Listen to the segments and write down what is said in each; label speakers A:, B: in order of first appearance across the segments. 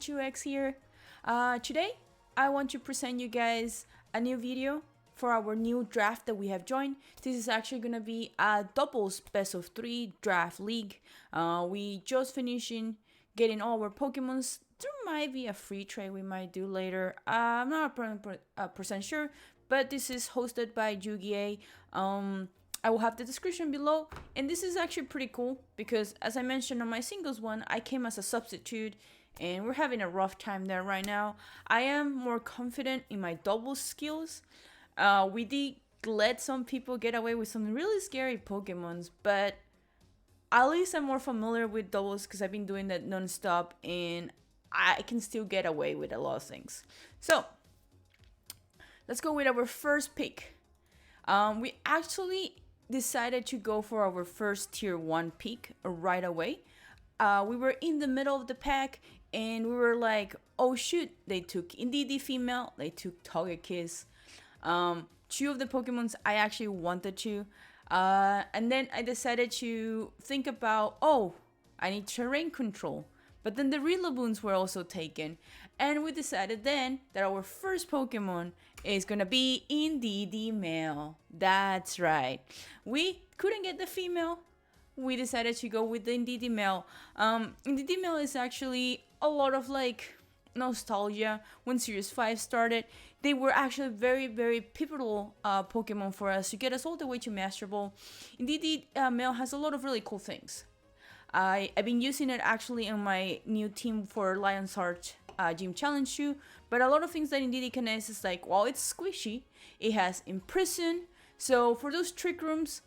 A: H2X here. Today, I want to present you guys a new video for our new draft that we have joined. This is actually going to be a doubles best of 3 draft league. We just finishing getting all our Pokemons. There might be a free trade we might do later. I'm not 100% sure, but this is hosted by UGA. I will have the description below, and this is actually pretty cool because, as I mentioned on my singles one, I came as a substitute and we're having a rough time there right now. I am more confident in my doubles skills. We did let some people get away with some really scary Pokemons, but at least I'm more familiar with doubles because I've been doing that non-stop and I can still get away with a lot of things. So let's go with our first pick. We actually decided to go for our first tier 1 pick right away. We were in the middle of the pack and we were like, oh shoot, they took Indeedee female, they took Torchics. 2 of the Pokemons I actually wanted to. And then I decided to think about, oh, I need terrain control. But then the Rillaboons were also taken. And we decided then that our first Pokemon is gonna be Indeedee male. That's right. We couldn't get the female. We decided to go with the Indeedee male. Indeedee male is actually a lot of like nostalgia. When Series 5 started, they were actually very, very pivotal Pokemon for us to get us all the way to Master Ball. Indeedee male has a lot of really cool things. I've been using it actually on my new team for Lion's Heart Gym Challenge too. But a lot of things that Indeedee connects is like, while it's squishy, it has Imprison. So for those trick rooms,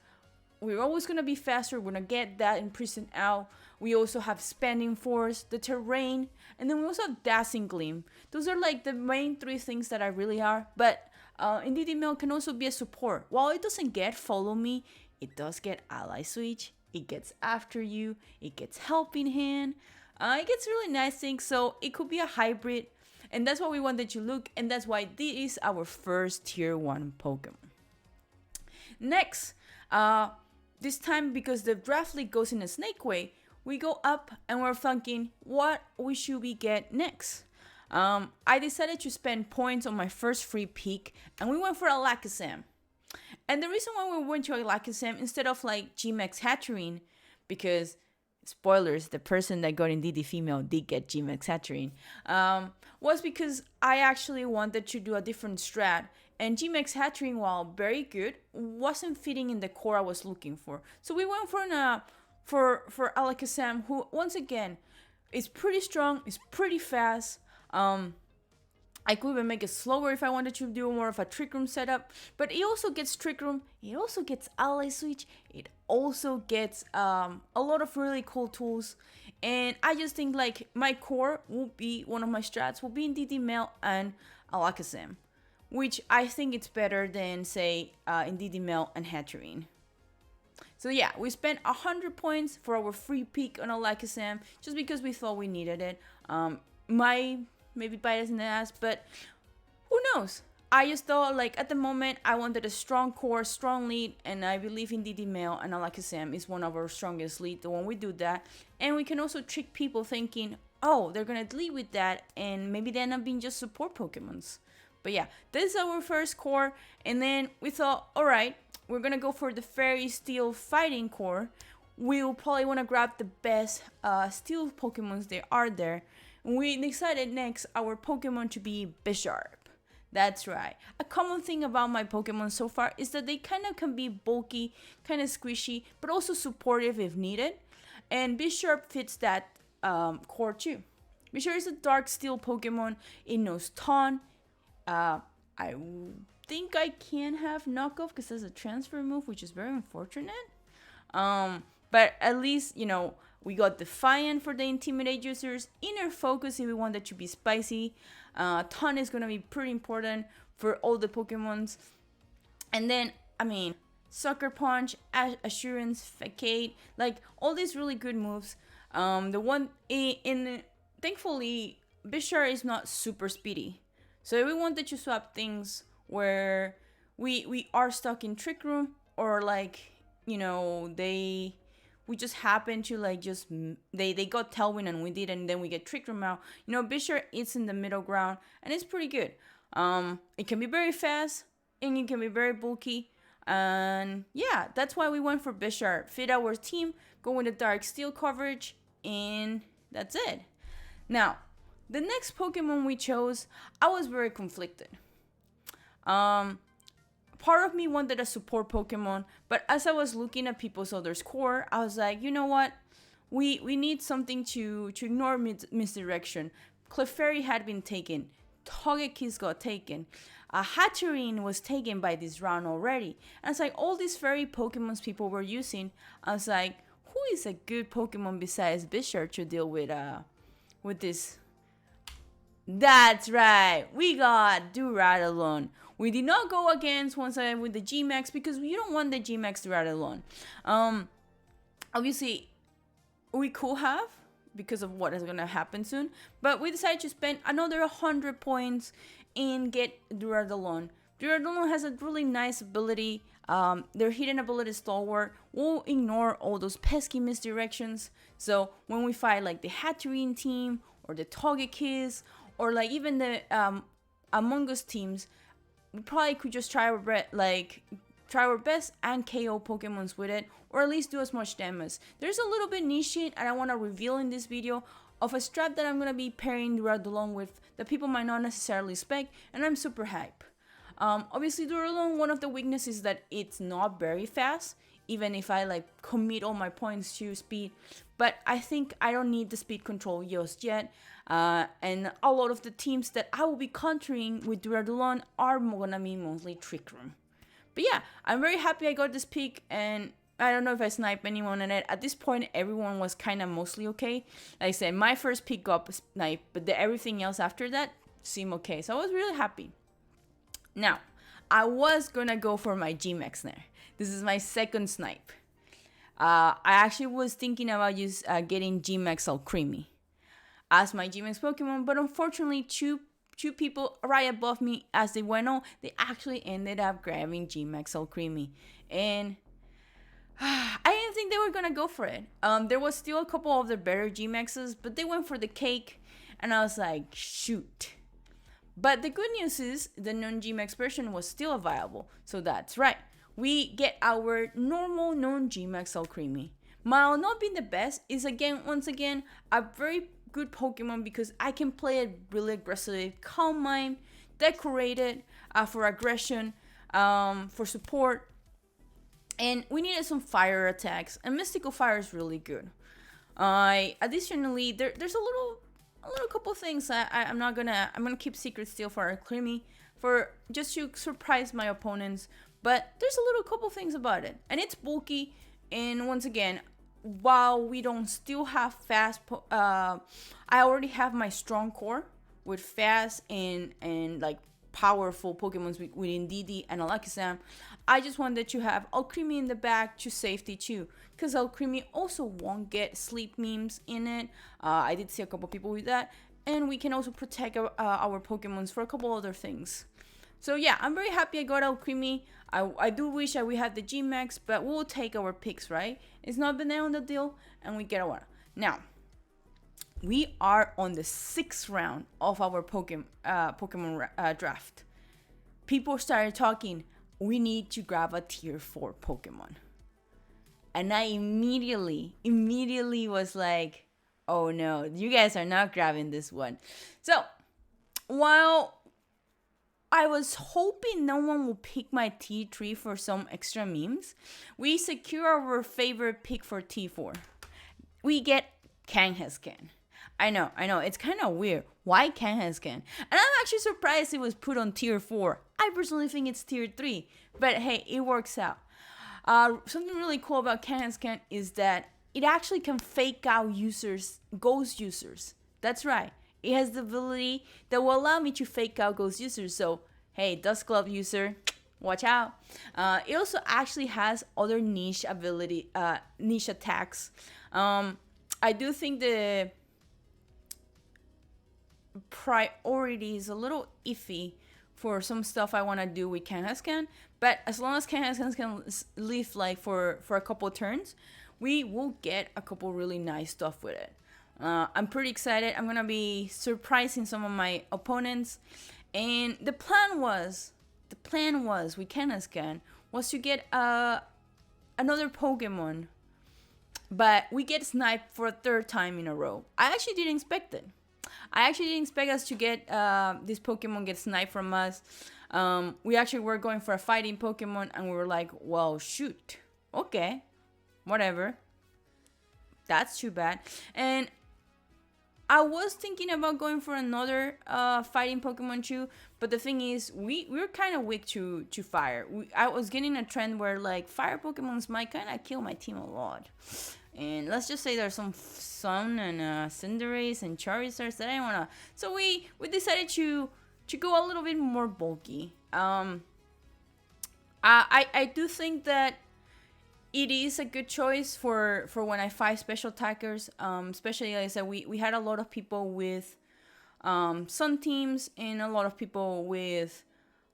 A: we're always going to be faster. We're going to get that Imprison out. We also have Spending Force, the terrain, and then we also have Dazzling Gleam. Those are like the main 3 things that I really are. But Indeedee male can also be a support. While it doesn't get Follow Me, it does get Ally Switch. It gets After You. It gets Helping Hand. It gets really nice things. So it could be a hybrid. And that's what we wanted to look. And that's why this is our first tier 1 Pokemon. Next, this time because the draft league goes in a snake way, we go up and we're thinking, what should we get next? I decided to spend points on my first free pick. And we went for Alakazam. And the reason why we went to Alakazam instead of like G-Max Hatterene, because, spoilers, the person that got Indeedee female did get G-Max Hatterene, was because I actually wanted to do a different strat. And G-Max Hatterene, while very good, wasn't fitting in the core I was looking for. So we went for Alakazam, who, once again, is pretty strong, is pretty fast. I could even make it slower if I wanted to do more of a Trick Room setup. But it also gets Trick Room. It also gets Ally Switch. It also gets a lot of really cool tools. And I just think like my core will be, one of my strats will be Indeedee male and Alakazam, which I think it's better than, say, Indeedee male and Hatterene. So yeah, we spent 100 points for our free pick on Alakazam just because we thought we needed it. Maybe bite us in the ass, but who knows? I just thought, like, at the moment, I wanted a strong core, strong lead, and I believe Indeedee male and Alakazam is one of our strongest lead, the one we do that. And we can also trick people thinking, oh, they're gonna lead with that, and maybe they end up being just support Pokemons. But yeah, this is our first core, and then we thought, alright, we're gonna go for the Fairy Steel Fighting core. We'll probably wanna grab the best steel Pokemons there are there. We decided next our Pokemon to be Bisharp. That's right. A common thing about my Pokemon so far is that they kind of can be bulky, kind of squishy, but also supportive if needed. And Bisharp fits that core too. Bisharp is a dark steel Pokemon. It knows Taunt. I think I can have Knockoff because it's a transfer move, which is very unfortunate. But at least, you know, we got Defiant for the Intimidate users, Inner Focus if we want it to be spicy. Taunt is going to be pretty important for all the Pokemons. And then, I mean, Sucker Punch, Assurance, Facade, like all these really good moves. Thankfully, Bisharp is not super speedy. So if we wanted to swap things where we are stuck in Trick Room, or like, you know, we just happen to like they got Tailwind and we did, and then we get Trick Room out. You know, Bisharp it's in the middle ground and it's pretty good. It can be very fast and it can be very bulky. And yeah, that's why we went for Bisharp. Fit our team, go with the Dark Steel coverage, and that's it. Now, the next Pokemon we chose, I was very conflicted. Part of me wanted a support Pokemon, but as I was looking at people's other score, I was like, you know what? We need something to ignore misdirection. Clefairy had been taken. Togekiss got taken. Hatterene was taken by this round already. And it's like all these fairy Pokemons people were using. I was like, who is a good Pokemon besides Bisharp to deal with this? That's right. We got Duraludon. We did not go against one side with the G-Max because you don't want the G-Max Duraludon. Obviously, we could have because of what is going to happen soon. But we decided to spend another 100 points and get Duraludon. Duraludon has a really nice ability. Their hidden ability is Stalwart. We'll ignore all those pesky misdirections. So when we fight like the Hatterene team or the Togekiss or like even the Among Us teams, we probably could just try our best and KO Pokemons with it, or at least do as much damage. There's a little bit niche and I want to reveal in this video of a strat that I'm going to be pairing Duraludon with that people might not necessarily expect, and I'm super hype. Obviously Duraludon, one of the weaknesses is that it's not very fast, even if I like commit all my points to speed, but I think I don't need the speed control just yet. And a lot of the teams that I will be countering with Duraludon are gonna be mostly Trick Room. But yeah, I'm very happy I got this pick, and I don't know if I sniped anyone in it. At this point, everyone was kind of mostly okay. Like I said, my first pick got sniped, but everything else after that seemed okay. So I was really happy. Now, I was gonna go for my G-Max there. This is my second snipe. I actually was thinking about getting G-Max Alcremie as my G-Max Pokemon, but unfortunately, two people right above me as they went on, they actually ended up grabbing G-Max Alcremie, and I didn't think they were gonna go for it. There was still a couple of the better G-Maxes, but they went for the cake, and I was like, shoot. But the good news is the non-G-Max version was still available, so that's right. We get our normal non-G-Max Alcremie. While not being the best, is once again a very good Pokemon because I can play it really aggressively, Calm Mind, Decorated for aggression, for support, and we needed some fire attacks, and Mystical Fire is really good. Additionally, there's a little couple things I'm gonna keep secret still for Alcremie for just to surprise my opponents. But there's a little couple things about it, and it's bulky. And once again, while we don't still have fast, I already have my strong core with fast and like powerful Pokemons within DD and Alakazam. I just wanted to have Alcremie in the back to safety too, because Alcremie also won't get sleep memes in it. I did see a couple people with that, and we can also protect our Pokemons for a couple other things. So yeah, I'm very happy I got Alcremie. I do wish that we had the G-Max, but we'll take our picks, right? It's not been there on the deal, and we get one. Now, we are on the 6th round of our Pokemon draft. People started talking, we need to grab a tier 4 Pokemon. And I immediately was like, oh no, you guys are not grabbing this one. So, while I was hoping no one will pick my T3 for some extra memes, we secure our favorite pick for T4. We get Kangaskhan. I know, it's kind of weird. Why Kangaskhan? And I'm actually surprised it was put on tier 4. I personally think it's tier 3, but hey, it works out. Something really cool about Kangaskhan is that it actually can fake out ghost users. That's right. It has the ability that will allow me to fake out ghost users. So, hey, Dust Glove user, watch out. It also actually has other niche attacks. I do think the priority is a little iffy for some stuff I want to do with Kangaskhan, but as long as Kangaskhan can live like for a couple turns, we will get a couple really nice stuff with it. I'm pretty excited. I'm gonna be surprising some of my opponents, and the plan was we can scan was to get another Pokemon, but we get sniped for a third time in a row. I actually didn't expect it. I actually didn't expect us to get this Pokemon get sniped from us. We actually were going for a fighting Pokemon, and we were like, well, shoot. Okay, whatever. That's too bad. And I was thinking about going for another fighting Pokemon too, but the thing is, we were kind of weak to fire. I was getting a trend where like fire Pokemons might kind of kill my team a lot. And let's just say there's some Sun and Cinderace and Charizards that I don't wanna. So we decided to go a little bit more bulky. I do think that it is a good choice for when I fight special attackers. Especially, like I said, we had a lot of people with Sun teams and a lot of people with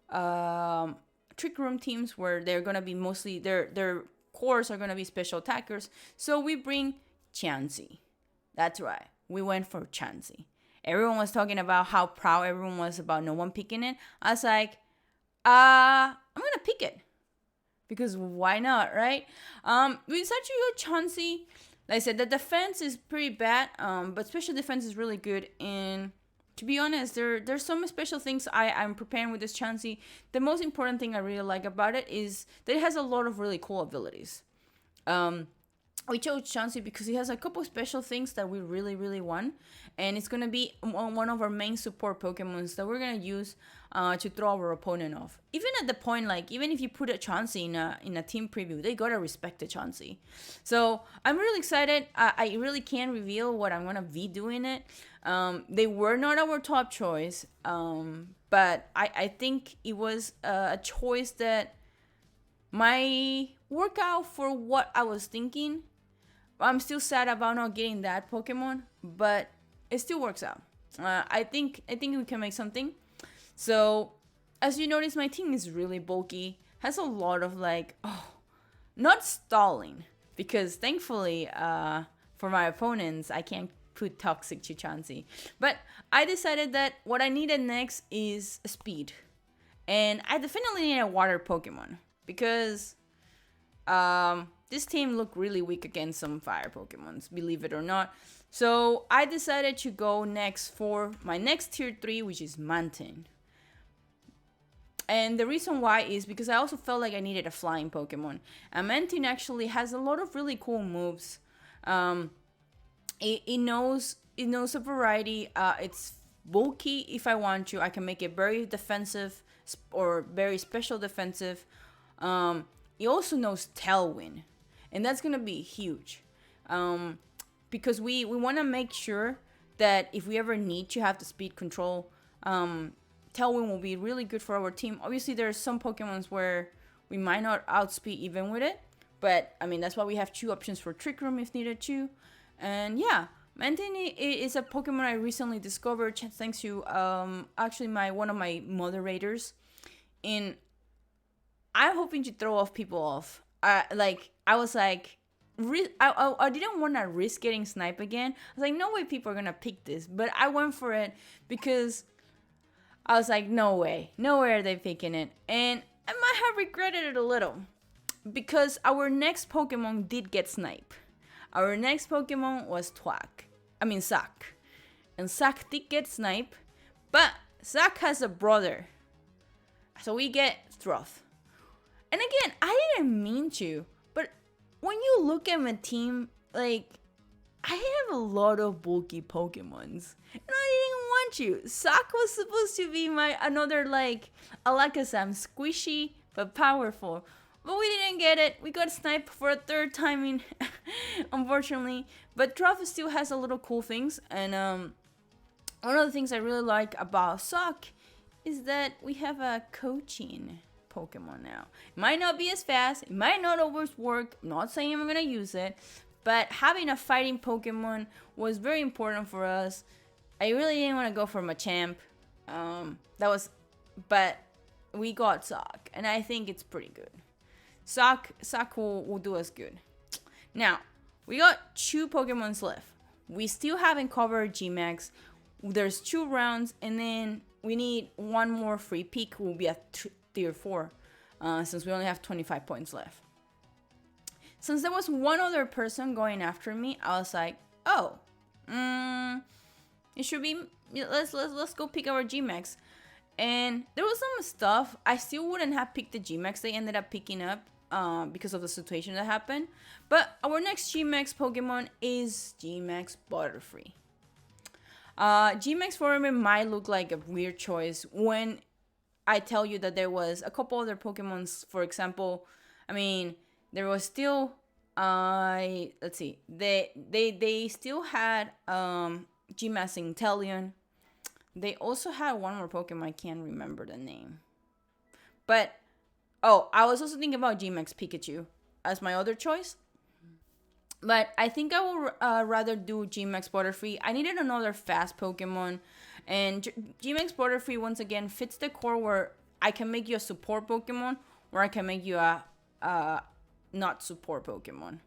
A: Trick Room teams where they're gonna be mostly their cores are gonna be special attackers. So we bring Chansey. That's right. We went for Chansey. Everyone was talking about how proud everyone was about no one picking it. I was like, I'm gonna pick it. Because why not, right? We decided to go Chansey. Like I said, the defense is pretty bad, but special defense is really good. And to be honest, there's some special things I'm preparing with this Chansey. The most important thing I really like about it is that it has a lot of really cool abilities. We chose Chansey because he has a couple special things that we really, really want. And it's going to be one of our main support Pokemons that we're going to use to throw our opponent off. Even at the point, like, even if you put a Chansey in a team preview, they got to respect the Chansey. So I'm really excited. I really can't reveal what I'm going to be doing it. They were not our top choice. But I think it was a choice that might work out for what I was thinking. I'm still sad about not getting that Pokemon, but it still works out. I think we can make something. So, as you notice, my team is really bulky. Has a lot of not stalling, because thankfully, for my opponents, I can't put Toxic to Chansey. But I decided that what I needed next is speed, and I definitely need a water Pokemon because this team looked really weak against some fire Pokemons, believe it or not. So I decided to go next for my next tier 3, which is Mantine. And the reason why is because I also felt like I needed a flying Pokemon. And Mantine actually has a lot of really cool moves. It knows a variety. It's bulky if I want to. I can make it very defensive or very special defensive. It also knows Tailwind. And that's going to be huge. Because we want to make sure that if we ever need to have the speed control, Tailwind will be really good for our team. Obviously, there's some Pokemons where we might not outspeed even with it. But, I mean, that's why we have 2 options for Trick Room if needed to. And, yeah, Mantine is a Pokemon I recently discovered thanks to actually one of my moderators. And I'm hoping to throw people off. I was like, I didn't want to risk getting sniped again. I was like, no way people are going to pick this. But I went for it because I was like, no way are they picking it. And I might have regretted it a little because our next Pokemon did get sniped. Our next Pokemon was Zac. And Zac did get sniped, but Zac has a brother. So we get Throth. And again, I didn't mean to, but when you look at my team, I have a lot of bulky Pokemons. And I didn't want to. Zac was supposed to be another Alakazam, squishy but powerful. But we didn't get it. We got sniped for a third time, unfortunately. But Throth still has a little cool things. And one of the things I really like about Zac is that we have a coaching Pokemon now. It might not be as fast, it might not always work. I'm not saying I'm gonna use it, but having a fighting Pokemon was very important for us. I really didn't want to go for Machamp. But we got Zac, and I think it's pretty good. Zac will do us good. Now, We got 2 Pokemons left. We still haven't covered Gmax. There's 2 rounds, and then we need 1 more free peak. We'll be at tier 4, since we only have 25 points left. Since there was 1 other person going after me, I was like, oh, it should be, let's go pick our Gmax. And there was some stuff I still wouldn't have picked the Gmax they ended up picking up, because of the situation that happened. But our next Gmax Pokemon is Gmax Butterfree. Gmax Foreman might look like a weird choice when I tell you that there was a couple other Pokemons. For example, I mean, there was still let's see, they still had Gmax Inteleon. They also had 1 more Pokemon, I can't remember the name. But oh, I was also thinking about Gmax Pikachu as my other choice. But I think I will rather do Gmax Butterfree. I needed another fast Pokemon. And Gmax Butterfree, once again, fits the core where I can make you a support Pokemon, or I can make you a not support Pokemon.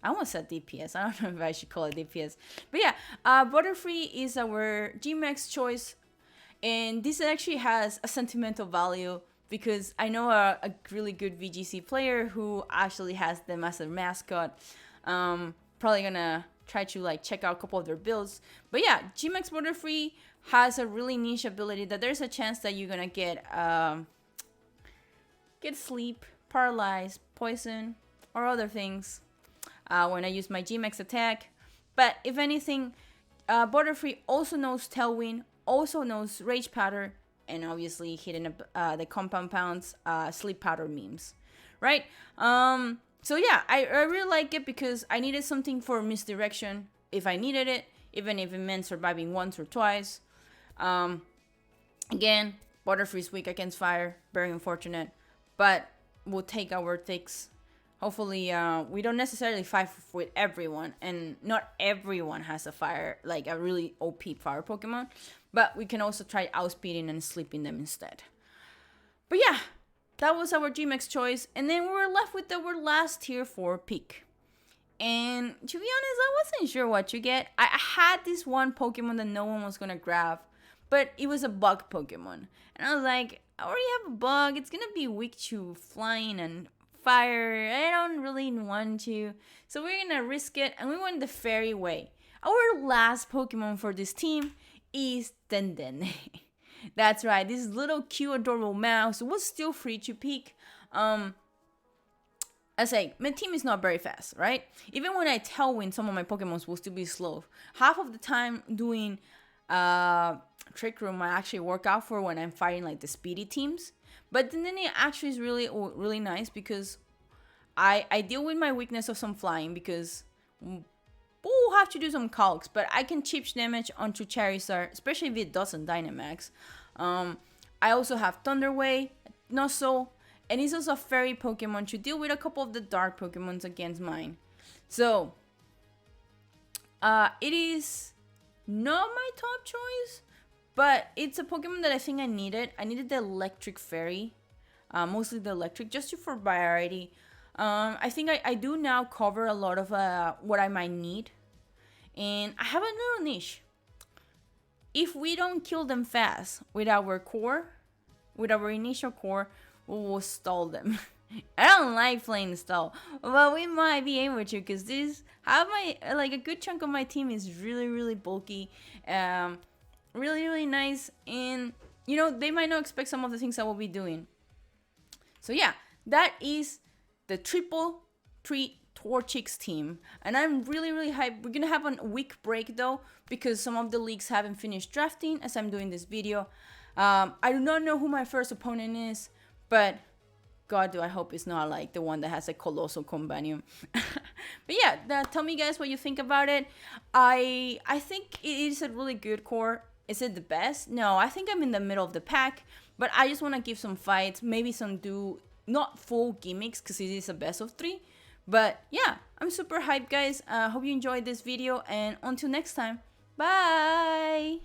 A: I almost said DPS. I don't know if I should call it DPS. But yeah, Butterfree is our Gmax choice. And this actually has a sentimental value, because I know a really good VGC player who actually has them as a mascot. Probably gonna try to like check out a couple of their builds. But yeah, Gmax Butterfree has a really niche ability that there's a chance that you're gonna get sleep, paralyzed, poison, or other things when I use my Gmax attack. But if anything, Butterfree also knows Tailwind, also knows Rage Powder, and obviously hitting the Compound Pounds, Sleep Powder memes, right? So yeah, I really like it because I needed something for misdirection if I needed it, even if it meant surviving once or twice. Again, Butterfree's weak against fire, very unfortunate, but we'll take our takes. Hopefully, we don't necessarily fight with everyone, and not everyone has a fire, like a really OP fire Pokemon, but we can also try outspeeding and sleeping them instead. But yeah, that was our Gmax choice, and then we were left with our last tier 4 pick. And to be honest, I wasn't sure what to get. I had this one Pokemon that no one was gonna grab, but it was a bug Pokemon. And I was like, I already have a bug, it's gonna be weak to flying and fire, I don't really want to. So we're gonna risk it, and we went the fairy way. Our last Pokemon for this team is Dendenne. That's right, this little cute adorable mouse was still free to pick. I say, my team is not very fast, right? Even when I Tailwind, some of my Pokemons will still be slow. Half of the time doing Trick Room I actually work out for when I'm fighting like the speedy teams. But then it actually is really nice because I deal with my weakness of some flying, because we'll have to do some calcs, but I can chip damage onto Charizard, especially if it doesn't Dynamax. I also have Thunder Wave, Nuzzle, and it's also a fairy Pokemon to deal with a couple of the dark Pokemons against mine. So, it is not my top choice, but it's a Pokemon that I think I needed. I needed the Electric Fairy, mostly the Electric, just for variety. I think I do now cover a lot of what I might need. And I have a little niche. If we don't kill them fast with our core, with our initial core, we will stall them. I don't like playing stall, but we might be able to, because this a good chunk of my team is really bulky, really nice, and you know, they might not expect some of the things I will be doing. So yeah, that is the triple treat Torchics team, and I'm really hyped. We're gonna have a week break though, because some of the leagues haven't finished drafting as I'm doing this video. I do not know who my first opponent is, but God, do I hope it's not like the one that has a colossal companion. But yeah, tell me guys what you think about it. I think it is a really good core. Is it the best? No, I think I'm in the middle of the pack, but I just want to give some fights, maybe some not full gimmicks, because it is a best of 3. But yeah, I'm super hyped guys. Hope you enjoyed this video, and until next time, bye!